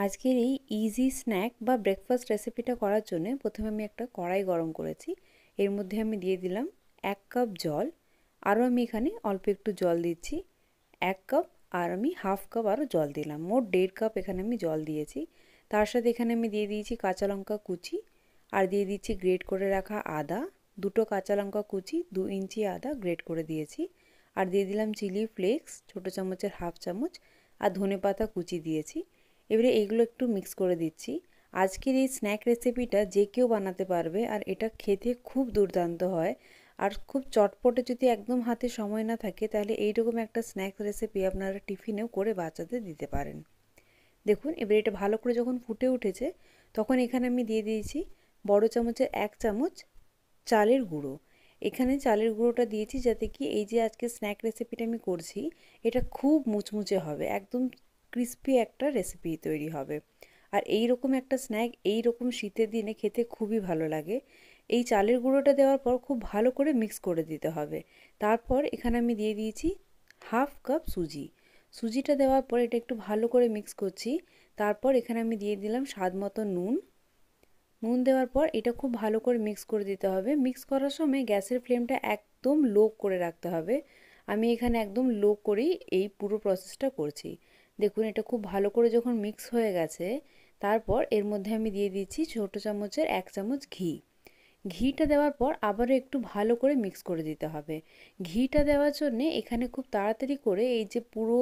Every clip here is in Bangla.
আজকের এই ইজি স্ন্যাক বা ব্রেকফাস্ট রেসিপিটা করার জন্য প্রথমে আমি একটা কড়াই গরম করেছি। এর মধ্যে আমি দিয়ে দিলাম 1 কাপ জল। আরও আমি এখানে অল্প একটু জল দিচ্ছি, 1 কাপ, আর আমি হাফ কাপ আরও জল দিলাম। মোট 1.5 কাপ এখানে আমি জল দিয়েছি। তার সাথে এখানে আমি দিয়ে দিয়েছি কাঁচা লঙ্কা কুচি, আর দিয়ে দিচ্ছি গ্রেট করে রাখা আদা, 2টো কাঁচা লঙ্কা কুচি, 2 ইঞ্চি আদা গ্রেট করে দিয়েছি, আর দিয়ে দিলাম চিলি ফ্লেক্স ছোটো চামচের হাফ চামচ, আর ধনেপাতা কুচি দিয়েছি। এবারে এইগুলো একটু মিক্স করে দিচ্ছি। আজকের এই স্ন্যাক রেসিপিটা যে কেউ বানাতে পারবে, আর এটা খেতে খুব দুর্দান্ত হয়। আর খুব চটপটে যদি একদম হাতে সময় না থাকে, তাহলে এইরকম একটা স্ন্যাক্স রেসিপি আপনারা টিফিনেও করে বাচ্চাদের দিতে পারেন। দেখুন এবার এটা ভালো করে যখন ফুটে উঠেছে, তখন এখানে আমি দিয়ে দিয়েছি বড় চামচের 1 চামচ চালের গুঁড়ো। এখানে চালের গুঁড়োটা দিয়েছি যাতে কি এই যে আজকে স্ন্যাক রেসিপিটা আমি করছি, এটা খুব মুচমুচে হবে, একদম ক্রিস্পি একটা রেসিপি তৈরি হবে। আর এই রকম একটা স্ন্যাক এই রকম শীতের দিনে খেতে খুবই ভালো লাগে। এই চালের গুঁড়োটা দেওয়ার পর খুব ভালো করে মিক্স করে দিতে হবে। তারপর এখানে আমি দিয়ে দিয়েছি হাফ কাপ সুজি। সুজিটা দেওয়ার পর এটা একটু ভালো করে মিক্স করছি। তারপর এখানে আমি দিয়ে দিলাম স্বাদ মতো নুন। নুন দেওয়ার পর এটা খুব ভালো করে মিক্স করে দিতে হবে। মিক্স করার সময় গ্যাসের ফ্লেমটা একদম লো করে রাখতে হবে। আমি এখানে একদম লো করেই এই পুরো প্রসেসটা করছি। দেখুন এটা খুব ভালো করে যখন মিক্স হয়ে গেছে, তারপর এর মধ্যে আমি দিয়ে দিচ্ছি ছোটো চামচের 1 চামচ ঘি। ঘিটা দেওয়ার পর আবারও একটু ভালো করে মিক্স করে দিতে হবে। ঘিটা দেওয়ার জন্যে এখানে খুব তাড়াতাড়ি করে এই যে পুরো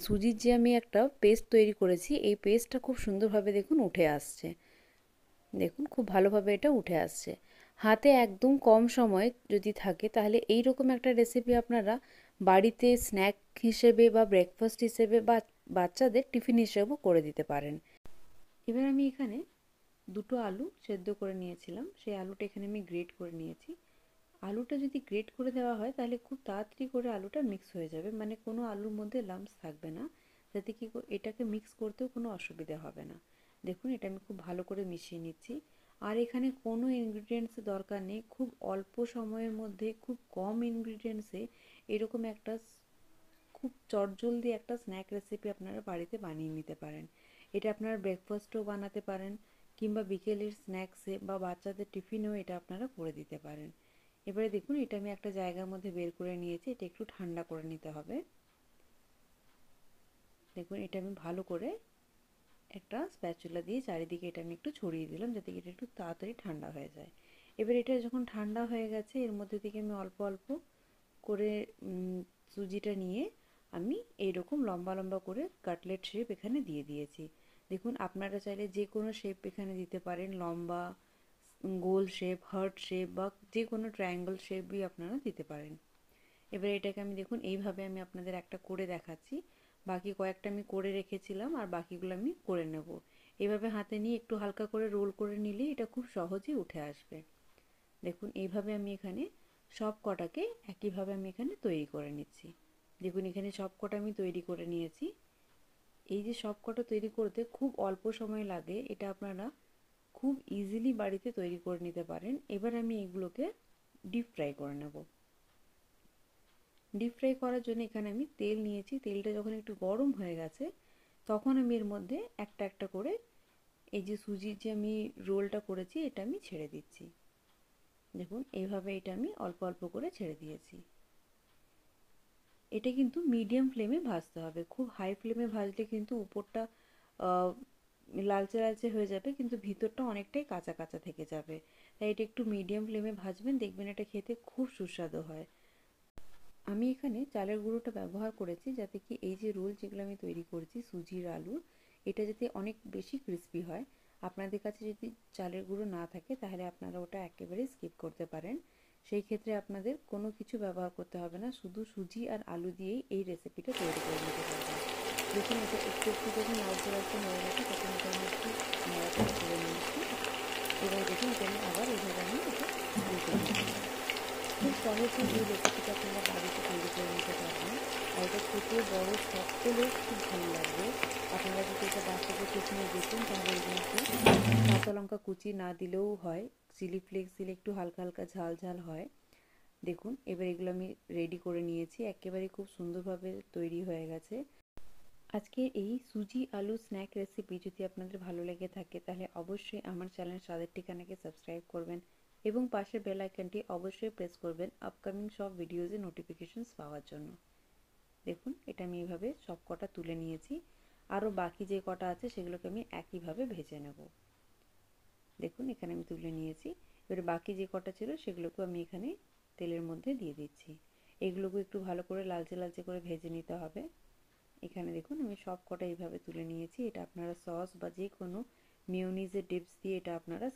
সুজির যে আমি একটা পেস্ট তৈরি করেছি, এই পেস্টটা খুব সুন্দরভাবে দেখুন উঠে আসছে। দেখুন খুব ভালোভাবে এটা উঠে আসছে। হাতে একদম কম সময় যদি থাকে, তাহলে এই রকম একটা রেসিপি আপনারা বাড়িতে স্ন্যাক হিসেবে বা ব্রেকফাস্ট হিসেবে বা বাচ্চাদের টিফিন হিসেবেও করে দিতে পারেন। এবার আমি এখানে 2টো আলু সেদ্ধ করে নিয়েছিলাম, সেই আলুটা এখানে আমি গ্রেট করে নিয়েছি। আলুটা যদি গ্রেট করে দেওয়া হয়, তাহলে খুব তাড়াতাড়ি করে আলুটা মিক্স হয়ে যাবে, মানে কোনো আলুর মধ্যে লাম্পস থাকবে না, যাতে কি এটাকে মিক্স করতেও কোনো অসুবিধা হবে না। দেখুন এটা আমি খুব ভালো করে মিশিয়ে নিচ্ছি। আর এখানে কোনো ইনগ্রিডিয়েন্টস দরকার নেই, খুব অল্প সময়ের মধ্যে খুব কম ইনগ্রিডিয়েন্টসে এরকম একটা খুব চটজলদি একটা স্ন্যাক রেসিপি আপনারা বাড়িতে বানিয়ে নিতে পারেন। এটা আপনারা ব্রেকফাস্টও বানাতে পারেন, কিংবা বিকেলের স্ন্যাক্সে বা বাচ্চাদের টিফিনেও এটা আপনারা করে দিতে পারেন। এবারে দেখুন এটা আমি একটা জায়গার মধ্যে বের করে নিয়েছি, এটা একটু ঠান্ডা করে নিতে হবে। দেখুন এটা আমি ভালো করে একটা স্প্যাচুলা দিয়ে চারিদিকে এটা আমি একটু ছড়িয়ে দিলাম, যাতে এটা একটু তাড়াতাড়ি ঠান্ডা হয়ে যায়। এবার এটা যখন ঠান্ডা হয়ে গেছে, এর মধ্যে থেকে আমি অল্প অল্প করে সুজিটা নিয়ে আমি এইরকম লম্বা লম্বা করে কাটলেট শেপ এখানে দিয়ে দিয়েছি। দেখুন আপনারা চাইলে যে কোনো শেপ এখানে দিতে পারেন, লম্বা, গোল শেপ, হার্ট শেপ, বা যে কোনো ট্রায়াঙ্গল শেপই আপনারা দিতে পারেন। এবার এটাকে আমি দেখুন এইভাবে আমি আপনাদের একটা করে দেখাচ্ছি। বাকি কয়েকটা আমি করে রেখেছিলাম, আর বাকিগুলো আমি করে নেব। এইভাবে হাতে নিয়ে একটু হালকা করে রোল করে নিলে এটা খুব সহজেই উঠে আসবে। দেখুন এইভাবে আমি এখানে সব কটাকে একইভাবে আমি এখানে তৈরি করে নিচ্ছি। দেখুন এখানে সব কটা আমি তৈরি করে নিয়েছি। এই যে সব কটা তৈরি করতে খুব অল্প সময় লাগে, এটা আপনারা খুব ইজিলি বাড়িতে তৈরি করে নিতে পারেন। এবার আমি এগুলোকে ডিপ ফ্রাই করে নেব। ডিপ ফ্রাই করার জন্য এখানে আমি তেল নিয়েছি। তেলটা যখন একটু গরম হয়ে গেছে, তখন আমি এর মধ্যে একটা একটা করে এই যে সুজির যে আমি রোলটা করেছি, এটা আমি ছেড়ে দিচ্ছি। দেখুন এইভাবে এটা আমি অল্প অল্প করে ছেড়ে দিয়েছি। এটা কিন্তু মিডিয়াম ফ্লেমে ভাজতে হবে, খুব হাই ফ্লেমে ভাজলে কিন্তু উপরটা লালচে লালচে হয়ে যাবে, কিন্তু ভিতরটা অনেকটাই কাঁচা কাঁচা থেকে যাবে। তাই এটা একটু মিডিয়াম ফ্লেমে ভাজবেন, দেখবেন এটা খেতে খুব সুস্বাদু হয়। আমি এখানে চালের গুঁড়োটা ব্যবহার করেছি, যাতে কি এই যে রোল যেগুলো আমি তৈরি করেছি সুজির আলুর, এটা যাতে অনেক বেশি ক্রিস্পি হয়। আপনাদের কাছে যদি চালের গুঁড়ো না থাকে, তাহলে আপনারা ওটা একেবারেই স্কিপ করতে পারেন। সেই ক্ষেত্রে আপনাদের কোনো কিছু ব্যবহার করতে হবে না, শুধু সুজি আর আলু দিয়েই এই রেসিপিটা তৈরি করে নিতে পারবেন। দেখুন এটা একটু একটু যখন লালচে লালচে হয়ে গেছে, তখন এটা আমি একটু নাড়াচাড়া করে নিয়েছি। এবার দেখুন এটা আমি আবার এইভাবে আমি এটা উল্টে দিচ্ছি। খুব সহজেই এই রেসিপিটা আপনারা বাড়িতে তৈরি করে নিতে পারবেন, আর এটা খেতে বড় সকলের খুব ভালো লাগবে। আপনারা যদি এটা বাচ্চাদের টিফিনে দিতেন, তাহলে এর মধ্যে কাঁচা লঙ্কা কুচি না দিলেও হয়, চিলি ফ্লেক্স দিলে একটু হালকা হালকা ঝাল ঝাল হয়। দেখুন এবার এগুলো আমি রেডি করে নিয়েছি, একেবারে খুব সুন্দরভাবে তৈরি হয়ে গেছে। আজকের এই সুজি আলু স্ন্যাক রেসিপি যদি আপনাদের ভালো লেগে থাকে তাহলে অবশ্যই আমার চ্যানেল স্বাদের ঠিকানাকে সাবস্ক্রাইব করবেন এবং পাশের বেল আইকনটি অবশ্যই প্রেস করবেন আপকামিং সব ভিডিওজের নোটিফিকেশনস পাওয়ার জন্য। দেখুন এটা আমি এইভাবে সব কটা তুলে নিয়েছি, আরও বাকি যে কটা আছে সেগুলোকে আমি একইভাবে ভেজে নেব। দেখুন এখানে আমি তুলে নিয়েছি। এবারে বাকি যে কটা ছিল সেগুলোকেও আমি এখানে তেলের মধ্যে দিয়ে দিচ্ছি। এগুলোকে একটু ভালো করে লালচে লালচে করে ভেজে নিতে হবে। এখানে দেখুন আমি সব কটা এইভাবে তুলে নিয়েছি। এটা আপনারা সস বা যে কোনো মেয়োনিজের ডিপস দিয়ে এটা আপনারা